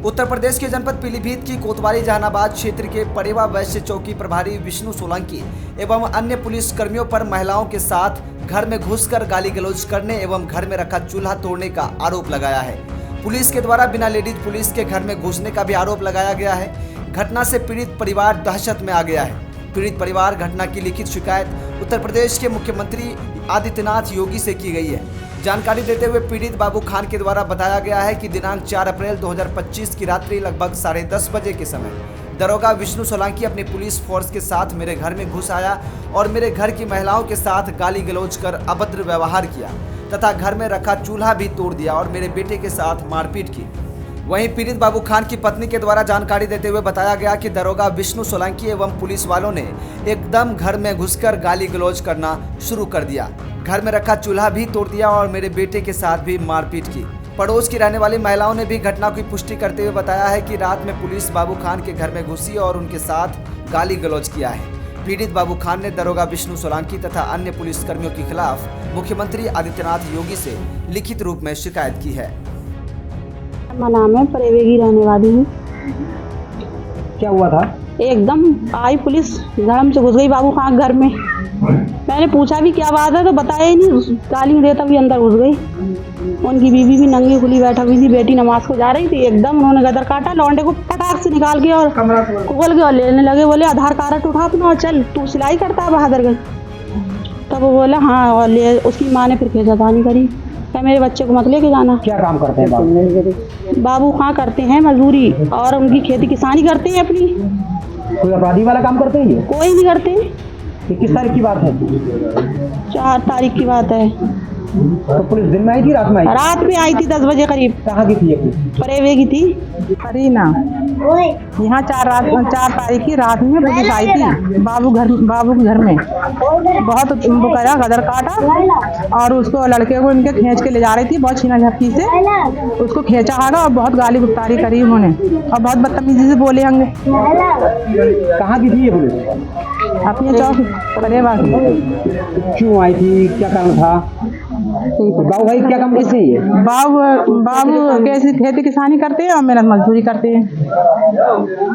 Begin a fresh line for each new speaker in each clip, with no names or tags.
उत्तर प्रदेश के जनपद पीलीभीत की कोतवाली जहानाबाद क्षेत्र के परेवा वैश्य चौकी प्रभारी विष्णु सोलंकी एवं अन्य पुलिस कर्मियों पर महिलाओं के साथ घर में घुसकर गाली गलौज करने एवं घर में रखा चूल्हा तोड़ने का आरोप लगाया है। पुलिस के द्वारा बिना लेडीज पुलिस के घर में घुसने का भी आरोप लगाया गया है। घटना से पीड़ित परिवार दहशत में आ गया है। पीड़ित परिवार घटना की लिखित शिकायत उत्तर प्रदेश के मुख्यमंत्री आदित्यनाथ योगी से की गई है। जानकारी देते हुए पीड़ित बाबू खान के द्वारा बताया गया है कि दिनांक 4 अप्रैल 2025 की रात्रि लगभग 10:30 बजे के समय दरोगा विष्णु सोलंकी अपनी पुलिस फोर्स के साथ मेरे घर में घुस आया और मेरे घर की महिलाओं के साथ गाली गलौज कर अभद्र व्यवहार किया तथा घर में रखा चूल्हा भी तोड़ दिया और मेरे बेटे के साथ मारपीट की। वहीं पीड़ित बाबू खान की पत्नी के द्वारा जानकारी देते हुए बताया गया कि दरोगा विष्णु सोलंकी एवं पुलिस वालों ने एकदम घर में घुसकर गाली गलौज करना शुरू कर दिया, घर में रखा चूल्हा भी तोड़ दिया और मेरे बेटे के साथ भी मारपीट की। पड़ोस की रहने वाली महिलाओं ने भी घटना की पुष्टि करते हुए बताया है कि रात में पुलिस बाबू खान के घर में घुसी और उनके साथ गाली गलौज किया है। पीड़ित बाबू खान ने दरोगा विष्णु सोलंकी तथा अन्य पुलिस कर्मियों के खिलाफ मुख्यमंत्री आदित्यनाथ योगी से लिखित रूप में शिकायत की है।
मेरा नाम है, परेवे की रहने वाली हूँ।
क्या हुआ था?
एकदम आई पुलिस धर्म से घुस गई बाबू खान घर में। मैंने पूछा भी क्या बात है तो बताया ही नहीं, गाली देता भी अंदर घुस गई। उनकी बीवी भी नंगी खुली बैठा हुई थी, बेटी नमाज को जा रही थी। एकदम उन्होंने गदर काटा, लौंडे को पटाख से निकाल के और कुगल के और लेने लगे। बोले आधार कार्ड उठा अपना और चल, तू सिलाई करता है बहादुरगढ़। तब वो बोला हाँ, और ले। उसकी माँ ने फिर खेचातानी करी, क्या मेरे बच्चे को मत लेके जाना।
क्या काम करते हैं
बाबू खां करते हैं मजदूरी और उनकी खेती किसानी करते हैं अपनी।
कोई अपराधी वाला काम करते हैं ये?
कोई नहीं करते।
ये किस तारीख की बात है?
4 तारीख की बात है।
तो पुलिस दिन में आई थी रात में आई?
रात में आई थी 10 बजे करीब।
कहाँ की थी ये?
परेवे की थी।
हरीना यहाँ 4 तारीख की रात में पुलिस आई थी बाबू के घर में। बहुत वो करा, गदर काटा और उसको लड़के को इनके खींच के ले जा रही थी बहुत छीना झपकी से। उसको खींचा हागा और बहुत गाली गुफ्तारी करी उन्होंने और बहुत बदतमीजी से बोले होंगे।
कहाँ की थी ये पुलिस?
अपने चौक परेवा की।
क्यों आई थी, क्या कारण था? बाबू भाई क्या काम कैसे है?
बाबू कैसे खेती किसानी करते हैं और मेहनत मजदूरी करते हैं।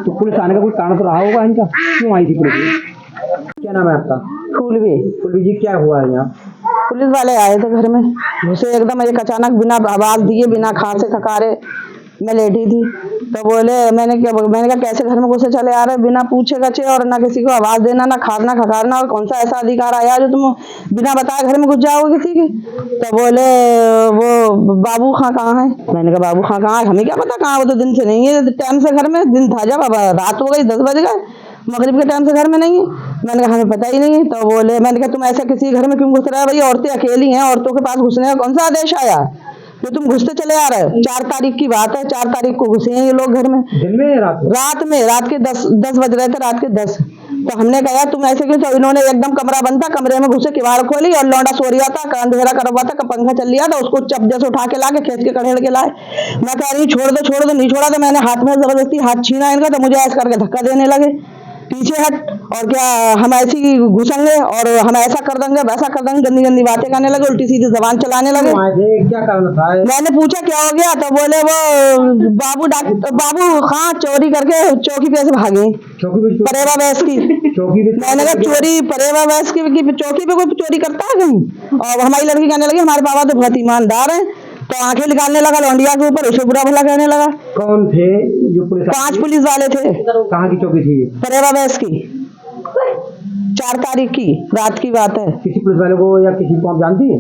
तो पुलिस आने का कोई कारण तो रहा होगा इनका? क्यों आई थी पुलिस? क्या नाम है आपका? फूलवी जी, क्या हुआ है यहाँ?
पुलिस वाले आए थे घर में, घुसे एकदम एक अचानक, बिना आवाज दिए, बिना खांसे खकारे। मैं लेटी थी तो बोले, मैंने कहा कैसे घर में घुसे चले आ रहे बिना पूछे गछे और ना किसी को आवाज देना, ना खाना खकारना, और कौन सा ऐसा अधिकार आया जो तुम बिना बताए घर में घुस जाओगे किसी के? तो बोले वो बाबू खां कहाँ है? मैंने कहा बाबू खां कहाँ है, हमें क्या पता कहाँ, वो तो दिन से नहीं है टाइम से घर में। दिन था जब, अब रात हो गई 10 बज गए, मगरिब के टाइम से घर में नहीं है। मैंने कहा हमें पता ही नहीं है। तो बोले, मैंने कहा तुम ऐसे किसी घर में क्यों घुस रहे हो? भाई औरतें अकेली हैं, औरतों के पास घुसने का कौन सा आदेश आया तो तुम घुसते चले आ रहे हो? 4 तारीख की बात है, 4 तारीख को घुसे हैं ये लोग घर में।
दिन में
रात के 10 बज रहे थे, रात के 10। तो हमने कहा तुम ऐसे क्यों? तो इन्होंने एकदम कमरा बंद था, कमरे में घुसे, किवाड़ खोली और लौंडा सो रहा था, अंधेरा करा हुआ था, पंखा चल रहा था, उसको चपजे से उठा के ला के खींच के कड़ेड़ के लाए। मैं कह रही छोड़ दो, नहीं छोड़ा। तो मैंने हाथ में जबरदस्ती हाथ छीना इनका, तो मुझे ऐसा करके धक्का देने लगे, पीछे हट, और क्या हम ऐसी घुसेंगे और हम ऐसा कर देंगे, वैसा कर देंगे, गंदी गंदी बातें करने लगे, उल्टी सीधी जबान चलाने लगे।
क्या कारण था?
मैंने पूछा क्या हो गया? तो बोले वो बाबू खां चोरी करके चौकी पे से भागे, परेवा वैस की चौकी पे। मैंने कहा चोरी परेवा वैस की चौकी पे कोई चोरी करता है कहीं? और हमारी लड़की कहने लगी हमारे बाबा तो बहुत ईमानदार है। तो आंखें निकालने लगा लौंडिया के ऊपर, उसे बुरा भला कहने लगा।
कौन थे जो पुलिस?
5 पुलिस वाले थे।
कहाँ की चौकी थी?
परेवा वैस की। 4 तारीख की रात की बात है।
किसी पुलिस वाले को या किसी को आप जानती है?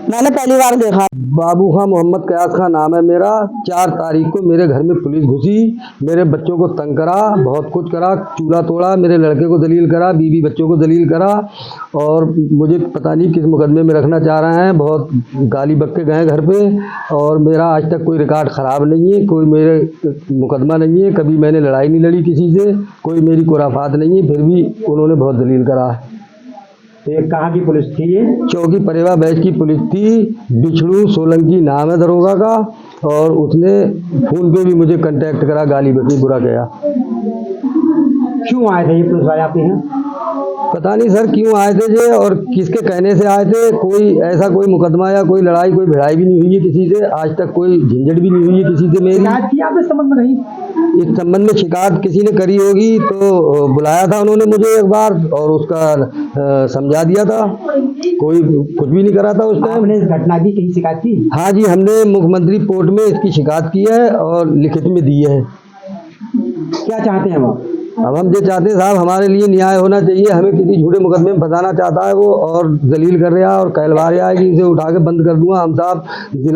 मैंने पहली बार देखा।
बाबू खां मोहम्मद कयास खां नाम है मेरा। 4 तारीख को मेरे घर में पुलिस घुसी, मेरे बच्चों को तंग करा, बहुत कुछ करा, चूल्हा तोड़ा, मेरे लड़के को दलील करा, बीवी बच्चों को दलील करा, और मुझे पता नहीं किस मुकदमे में रखना चाह रहे हैं। बहुत गाली बक के गए घर पे, और मेरा आज तक कोई रिकॉर्ड ख़राब नहीं है, कोई मेरे मुकदमा नहीं है, कभी मैंने लड़ाई नहीं लड़ी किसी से, कोई मेरी खुराफात नहीं है, फिर भी उन्होंने बहुत दलील करा।
ये कहाँ की पुलिस थी? ये
चौकी परेवा बैच की पुलिस थी। विष्णु सोलंकी नाम है दरोगा का, और उसने फोन पे भी मुझे कांटेक्ट करा, गाली बकी, बुरा गया।
क्यों आए थे ये पुलिस वाले आपके यहाँ?
पता नहीं सर क्यों आए थे ये और किसके कहने से आए थे। कोई ऐसा कोई मुकदमा या कोई लड़ाई कोई भिड़ाई भी नहीं हुई है किसी से, आज तक कोई झंझट भी नहीं हुई है किसी से मेरी।
इस संबंध में नहीं,
इस संबंध में शिकायत किसी ने करी होगी तो बुलाया था उन्होंने मुझे एक बार और उसका समझा दिया था, कोई कुछ भी नहीं करा था उस टाइम।
हमने इस घटना की कहीं शिकायत की?
हाँ जी, हमने मुख्यमंत्री कोर्ट में इसकी शिकायत की है और लिखित में दी है।
क्या चाहते हैं आप?
अब हम ये चाहते हैं साहब हमारे लिए न्याय होना चाहिए। हमें किसी झूठे मुकदमे में फंसाना चाहता है वो और जलील कर रहा है और कहलवा रहा है कि इसे उठा के बंद कर दूंगा। हम साहब जिला